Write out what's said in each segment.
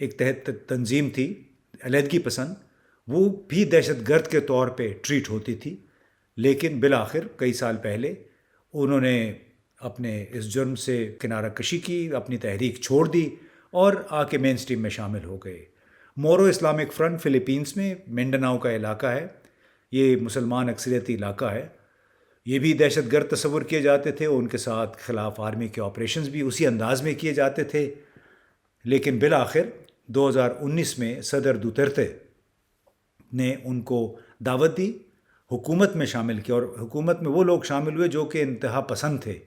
ایک تحت تنظیم تھی علیحدگی پسند، وہ بھی دہشت گرد کے طور پہ ٹریٹ ہوتی تھی، لیکن بالآخر کئی سال پہلے انہوں نے اپنے اس جرم سے کنارہ کشی کی، اپنی تحریک چھوڑ دی اور آ کے مین سٹریم میں شامل ہو گئے۔ مورو اسلامک فرنٹ فلیپینس میں منڈاناؤ کا علاقہ ہے، یہ مسلمان اکثریتی علاقہ ہے، یہ بھی دہشت گرد تصور کیے جاتے تھے، ان کے ساتھ خلاف آرمی کے آپریشنز بھی اسی انداز میں کیے جاتے تھے، لیکن بالآخر 2019 میں صدر دوترتے نے ان کو دعوت دی، حکومت میں شامل کیا، اور حکومت میں وہ لوگ شامل ہوئے جو کہ انتہا پسند تھے،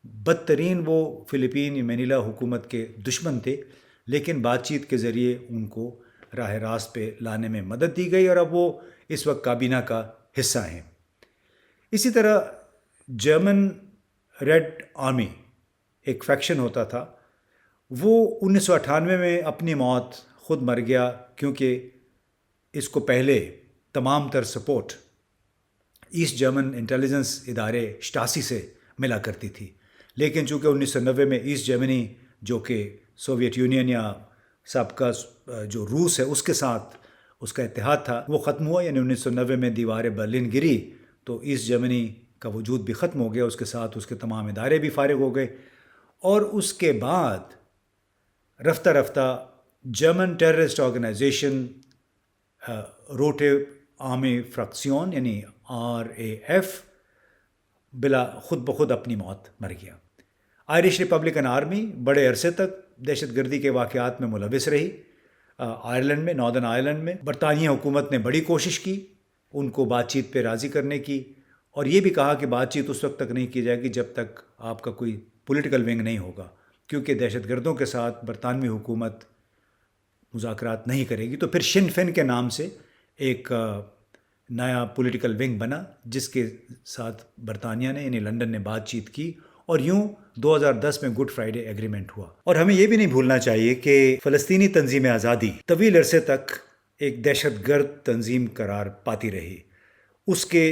بدترین وہ فلپین مینیلا حکومت کے دشمن تھے، لیکن بات چیت کے ذریعے ان کو راہ راست پہ لانے میں مدد دی گئی، اور اب وہ اس وقت کابینہ کا حصہ ہیں۔ اسی طرح جرمن ریڈ آرمی ایک فیکشن ہوتا تھا، وہ 1998 میں اپنی موت خود مر گیا، کیونکہ اس کو پہلے تمام تر سپورٹ ایسٹ جرمن انٹیلیجنس ادارے شٹاسی سے ملا کرتی تھی، لیکن چونکہ 1990 میں ایسٹ جرمنی جو کہ سوویت یونین یا سابقہ جو روس ہے اس کے ساتھ اس کا اتحاد تھا وہ ختم ہوا، یعنی 1990 میں دیوار برلن گری تو ایسٹ جرمنی کا وجود بھی ختم ہو گیا، اس کے ساتھ اس کے تمام ادارے بھی فارغ ہو گئے، اور اس کے بعد رفتہ رفتہ German terrorist organisation Rote Army Fraktion یعنی RAF بلا خود بخود اپنی موت مر گیا۔ آئرش ریپبلکن آرمی بڑے عرصے تک دہشت گردی کے واقعات میں ملوث رہی، آئرلینڈ میں، ناردرن آئرلینڈ میں برطانیہ حکومت نے بڑی کوشش کی ان کو بات چیت پہ راضی کرنے کی، اور یہ بھی کہا کہ بات چیت اس وقت تک نہیں کی جائے گی جب تک آپ کا کوئی پولیٹیکل ونگ نہیں ہوگا، کیونکہ دہشت گردوں کے ساتھ برطانوی حکومت مذاکرات نہیں کرے گی۔ تو پھر شن فن کے نام سے ایک نیا پولیٹیکل ونگ بنا جس کے ساتھ برطانیہ نے یعنی لندن نے بات چیت کی، اور یوں 2010 میں گڈ فرائیڈے ایگریمنٹ ہوا۔ اور ہمیں یہ بھی نہیں بھولنا چاہیے کہ فلسطینی تنظیم آزادی طویل عرصے تک ایک دہشت گرد تنظیم قرار پاتی رہی، اس کے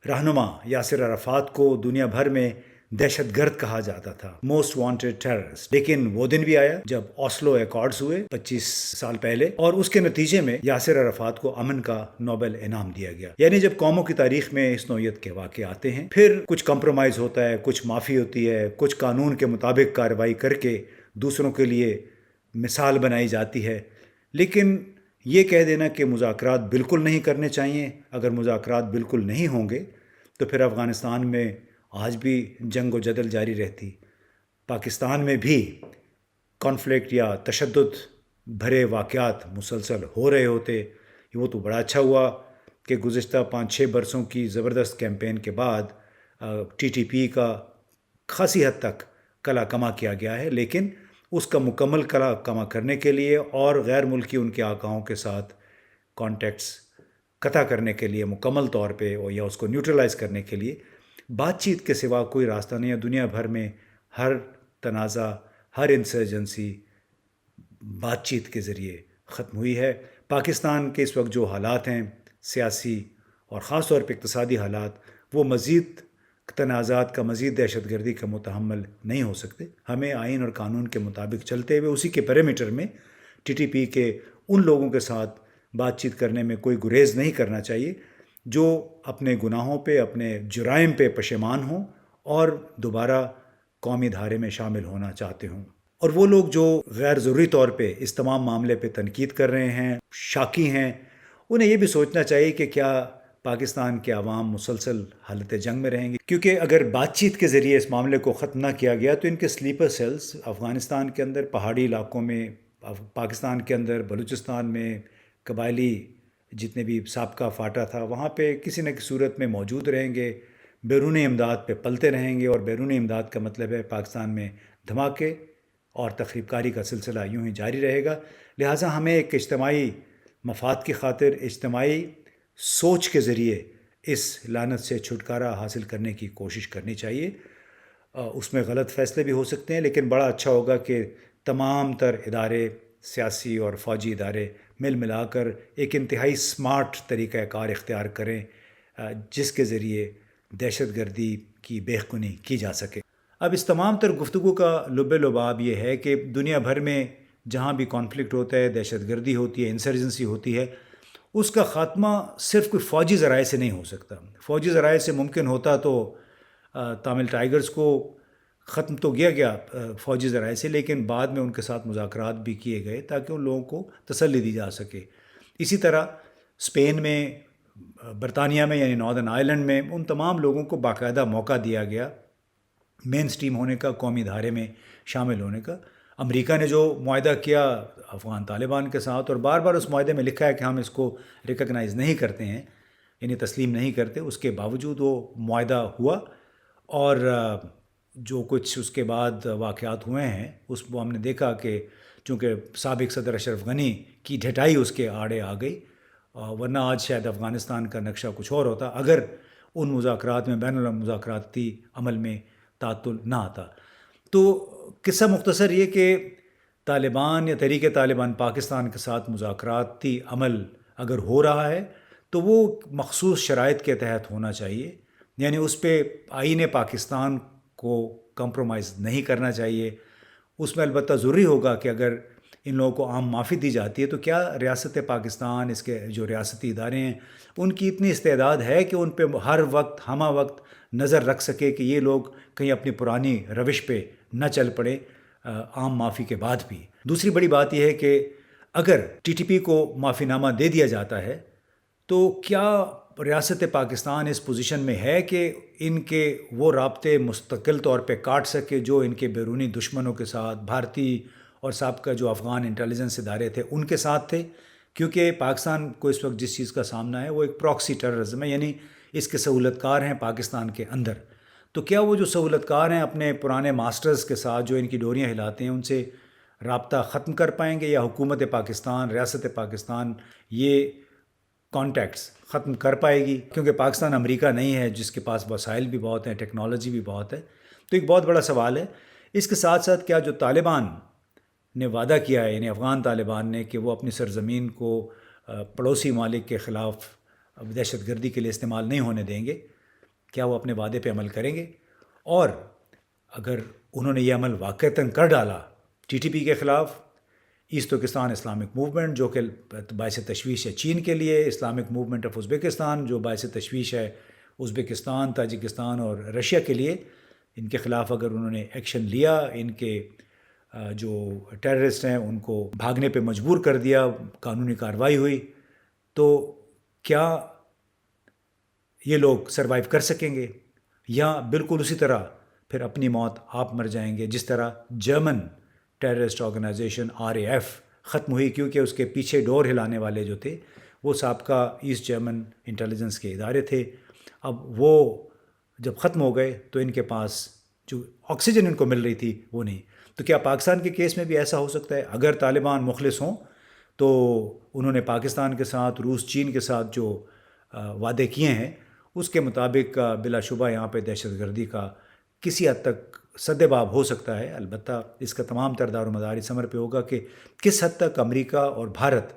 رہنما یاسر عرفات کو دنیا بھر میں دہشت گرد کہا جاتا تھا، موسٹ وانٹڈ ٹیررسٹ، لیکن وہ دن بھی آیا جب اوسلو ایکارڈز ہوئے 25 سال پہلے، اور اس کے نتیجے میں یاسر عرفات کو امن کا نوبل انعام دیا گیا۔ یعنی جب قوموں کی تاریخ میں اس نوعیت کے واقع آتے ہیں، پھر کچھ کمپرومائز ہوتا ہے، کچھ معافی ہوتی ہے، کچھ قانون کے مطابق کارروائی کر کے دوسروں کے لیے مثال بنائی جاتی ہے، لیکن یہ کہہ دینا کہ مذاکرات بالکل نہیں کرنے چاہیے، اگر مذاکرات بالکل نہیں ہوں گے تو پھر افغانستان میں آج بھی جنگ و جدل جاری رہتی، پاکستان میں بھی کانفلکٹ یا تشدد بھرے واقعات مسلسل ہو رہے ہوتے۔ وہ تو بڑا اچھا ہوا کہ گزشتہ 5-6 برسوں کی زبردست کیمپین کے بعد TTP کا خاصی حد تک کلا کما کیا گیا ہے، لیکن اس کا مکمل کلا کما کرنے کے لیے اور غیر ملکی ان کے آقاؤں کے ساتھ کانٹیکٹس قطع کرنے کے لیے مکمل طور پہ یا اس کو نیوٹرلائز کرنے کے لیے بات چیت کے سوا کوئی راستہ نہیں ہے۔ دنیا بھر میں ہر تنازع، ہر انسرجنسی بات چیت کے ذریعے ختم ہوئی ہے۔ پاکستان کے اس وقت جو حالات ہیں سیاسی اور خاص طور پہ اقتصادی حالات، وہ مزید تنازعات کا، مزید دہشت گردی کا متحمل نہیں ہو سکتے۔ ہمیں آئین اور قانون کے مطابق چلتے ہوئے اسی کے پیرامیٹر میں TTP کے ان لوگوں کے ساتھ بات چیت کرنے میں کوئی گریز نہیں کرنا چاہیے جو اپنے گناہوں پہ، اپنے جرائم پہ پشیمان ہوں اور دوبارہ قومی دھارے میں شامل ہونا چاہتے ہوں۔ اور وہ لوگ جو غیر ضروری طور پہ اس تمام معاملے پہ تنقید کر رہے ہیں، شاکی ہیں، انہیں یہ بھی سوچنا چاہیے کہ کیا پاکستان کے عوام مسلسل حالت جنگ میں رہیں گے، کیونکہ اگر بات چیت کے ذریعے اس معاملے کو ختم نہ کیا گیا تو ان کے سلیپر سیلز افغانستان کے اندر، پہاڑی علاقوں میں، پاکستان کے اندر، بلوچستان میں، قبائلی جتنے بھی سابقہ فاٹا تھا وہاں پہ کسی نہ کسی صورت میں موجود رہیں گے، بیرونی امداد پہ پلتے رہیں گے، اور بیرونی امداد کا مطلب ہے پاکستان میں دھماکے اور تخریب کاری کا سلسلہ یوں ہی جاری رہے گا۔ لہٰذا ہمیں ایک اجتماعی مفاد کی خاطر، اجتماعی سوچ کے ذریعے اس لعنت سے چھٹکارا حاصل کرنے کی کوشش کرنی چاہیے۔ اس میں غلط فیصلے بھی ہو سکتے ہیں، لیکن بڑا اچھا ہوگا کہ تمام تر ادارے، سیاسی اور فوجی ادارے مل ملا کر ایک انتہائی سمارٹ طریقہ کار اختیار کریں جس کے ذریعے دہشت گردی کی بے خونی کی جا سکے۔ اب اس تمام تر گفتگو کا لب لباب یہ ہے کہ دنیا بھر میں جہاں بھی کانفلکٹ ہوتا ہے، دہشت گردی ہوتی ہے، انسرجنسی ہوتی ہے، اس کا خاتمہ صرف کوئی فوجی ذرائع سے نہیں ہو سکتا. فوجی ذرائع سے ممکن ہوتا تو تامل ٹائیگرز کو ختم تو کیا گیا فوجی ذرائع سے، لیکن بعد میں ان کے ساتھ مذاکرات بھی کیے گئے تاکہ ان لوگوں کو تسلی دی جا سکے. اسی طرح اسپین میں، برطانیہ میں یعنی ناردرن آئرلینڈ میں ان تمام لوگوں کو باقاعدہ موقع دیا گیا مین سٹریم ہونے کا، قومی دھارے میں شامل ہونے کا. امریکہ نے جو معاہدہ کیا افغان طالبان کے ساتھ، اور بار بار اس معاہدے میں لکھا ہے کہ ہم اس کو ریکگنائز نہیں کرتے ہیں، یعنی تسلیم نہیں کرتے، اس کے باوجود وہ معاہدہ ہوا. اور جو کچھ اس کے بعد واقعات ہوئے ہیں اس کو ہم نے دیکھا کہ چونکہ سابق صدر اشرف غنی کی ڈھٹائی اس کے آڑے آ گئی، ورنہ آج شاید افغانستان کا نقشہ کچھ اور ہوتا اگر ان مذاکرات میں، بین المذاکراتی عمل میں تعطل نہ آتا. تو قصہ مختصر یہ کہ طالبان یا تحریک طالبان پاکستان کے ساتھ مذاکراتی عمل اگر ہو رہا ہے تو وہ مخصوص شرائط کے تحت ہونا چاہیے، یعنی اس پہ آئین پاکستان کو کمپرومائز نہیں کرنا چاہیے. اس میں البتہ ضروری ہوگا کہ اگر ان لوگوں کو عام معافی دی جاتی ہے تو کیا ریاست پاکستان، اس کے جو ریاستی ادارے ہیں، ان کی اتنی استعداد ہے کہ ان پہ ہر وقت ہمہ وقت نظر رکھ سکے کہ یہ لوگ کہیں اپنی پرانی روش پہ نہ چل پڑے عام معافی کے بعد بھی. دوسری بڑی بات یہ ہے کہ اگر ٹی ٹی پی کو معافی نامہ دے دیا جاتا ہے تو کیا ریاست پاکستان اس پوزیشن میں ہے کہ ان کے وہ رابطے مستقل طور پہ کاٹ سکے جو ان کے بیرونی دشمنوں کے ساتھ، بھارتی اور سابقہ جو افغان انٹیلیجنس ادارے تھے ان کے ساتھ تھے؟ کیونکہ پاکستان کو اس وقت جس چیز کا سامنا ہے وہ ایک پراکسی ٹیررزم ہے، یعنی اس کے سہولت کار ہیں پاکستان کے اندر. تو کیا وہ جو سہولت کار ہیں اپنے پرانے ماسٹرز کے ساتھ جو ان کی ڈوریاں ہلاتے ہیں ان سے رابطہ ختم کر پائیں گے، یا حکومت پاکستان، ریاست پاکستان یہ کانٹیکٹس ختم کر پائے گی؟ کیونکہ پاکستان امریکہ نہیں ہے جس کے پاس وسائل بھی بہت ہیں، ٹیکنالوجی بھی بہت ہے. تو ایک بہت بڑا سوال ہے. اس کے ساتھ ساتھ کیا جو طالبان نے وعدہ کیا ہے، یعنی افغان طالبان نے، کہ وہ اپنی سرزمین کو پڑوسی ممالک کے خلاف دہشت گردی کے لیے استعمال نہیں ہونے دیں گے، کیا وہ اپنے وعدے پہ عمل کریں گے؟ اور اگر انہوں نے یہ عمل واقعتاً کر ڈالا ٹی ٹی پی کے خلاف، ایسٹ ترکستان اسلامک موومنٹ جو کہ باعث تشویش ہے چین کے لیے، اسلامک موومنٹ آف ازبکستان جو باعث تشویش ہے ازبکستان، تاجکستان اور رشیا کے لیے، ان کے خلاف اگر انہوں نے ایکشن لیا، ان کے جو ٹیررسٹ ہیں ان کو بھاگنے پہ مجبور کر دیا، قانونی کارروائی ہوئی، تو کیا یہ لوگ سروائیو کر سکیں گے، یا بالکل اسی طرح پھر اپنی موت آپ مر جائیں گے جس طرح جرمن ٹیررسٹ آرگنائزیشن RAF ختم ہوئی؟ کیونکہ اس کے پیچھے ڈور ہلانے والے جو تھے وہ سابقہ ایسٹ جرمن انٹیلیجنس کے ادارے تھے. اب وہ جب ختم ہو گئے تو ان کے پاس جو آکسیجن ان کو مل رہی تھی وہ نہیں. تو کیا پاکستان کے کیس میں بھی ایسا ہو سکتا ہے؟ اگر طالبان مخلص ہوں تو انہوں نے پاکستان کے ساتھ، روس، چین کے ساتھ جو وعدے کیے ہیں اس کے مطابق بلا شبہ یہاں پہ دہشت گردی کا کسی حد تک سدباب ہو سکتا ہے. البتہ اس کا تمام تر دار و مدار اس امر پہ ہوگا کہ کس حد تک امریکہ اور بھارت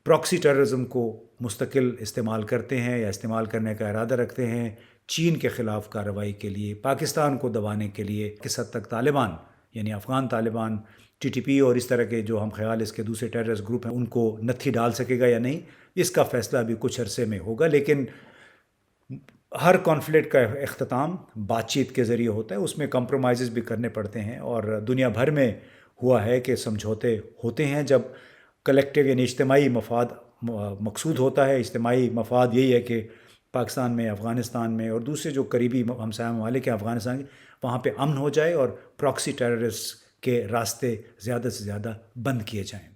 پراکسی ٹیررزم کو مستقل استعمال کرتے ہیں یا استعمال کرنے کا ارادہ رکھتے ہیں چین کے خلاف کارروائی کے لیے، پاکستان کو دبانے کے لیے. کس حد تک طالبان یعنی Afghan Taliban T T P اور اس طرح کے جو ہم خیال اس کے دوسرے ٹیررسٹ گروپ ہیں ان کو نتھی ڈال سکے گا یا نہیں، اس کا فیصلہ بھی کچھ عرصے میں ہوگا. لیکن ہر کانفلکٹ کا اختتام بات چیت کے ذریعے ہوتا ہے، اس میں کمپرومائزز بھی کرنے پڑتے ہیں، اور دنیا بھر میں ہوا ہے کہ سمجھوتے ہوتے ہیں جب کلیکٹیو یعنی اجتماعی مفاد مقصود ہوتا ہے. اجتماعی مفاد یہی ہے کہ پاکستان میں، افغانستان میں اور دوسرے جو قریبی ہمسایہ ممالک ہیں افغانستان کے، وہاں پہ امن ہو جائے اور پراکسی ٹیررسٹ کے راستے زیادہ سے زیادہ بند کیے جائیں.